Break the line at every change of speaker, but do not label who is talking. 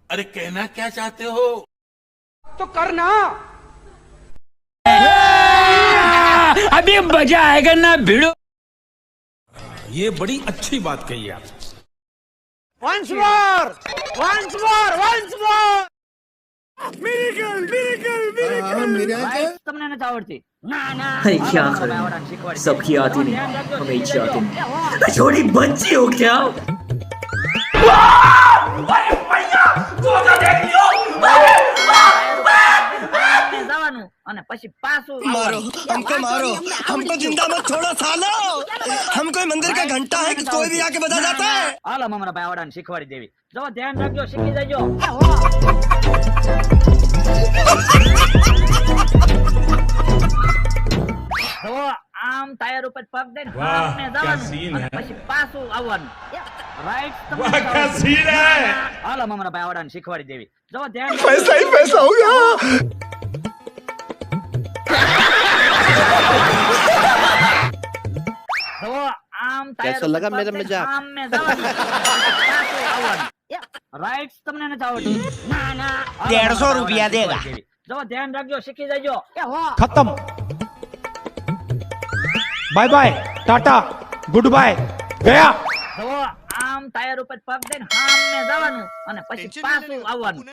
अरे कहना क्या चाहते हो?
तो करना।
अभी मजा आएगा ना भिड़ो।
ये बड़ी अच्छी बात कही आप।
Once more, once more, once more. Miracle, miracle, miracle.
તમને નથી આવડતી? ના ના.
अरे क्या
આવડે,
करें,
આવડે, શીખવાડી
सबकी
દે.
आती
ધ્યાન
नहीं,
રાખજો,
हमें
શીખી
इच्छा आती
લેજો.
नहीं। छोटी बच्ची हो क्या?
જવાનું અને પછી પાછું
मारो हमको मारो हमको जिंदा मत छोड़ो सालो हम कोई मंदिर का घंटा है कि कोई भी आके बजा जाता है
હાલો મારા ભાઈ આવડાને શીખવાડી દેવી. જો ધ્યાન રાખજો, શીખી જજો. જો આમ ટાયર ઉપર પગ દઈને આમને જવાનું અને પછી પાછું આવવાનું. રાઈટ તમને હાલો મારા ભાઈ આવડાને શીખવાડી દેવી. જો ધ્યાન
पैसा ही पैसा हो गया
જો આમ ટાયર
कैसा लगा मेरा मजाक?
આમને જવાનું પાછું આવવાનું. રાઈટ તમને નથી આવડતી? ના ના.
150 रुपया देगा।
જો ધ્યાન રાખજો, શીખી જજો.
खत्म। Bye bye, tata, goodbye, गया।
જો આમ ટાયર ઉપર પગ દઈને આમને જવાનું અને પછી પાછું આવવાનું.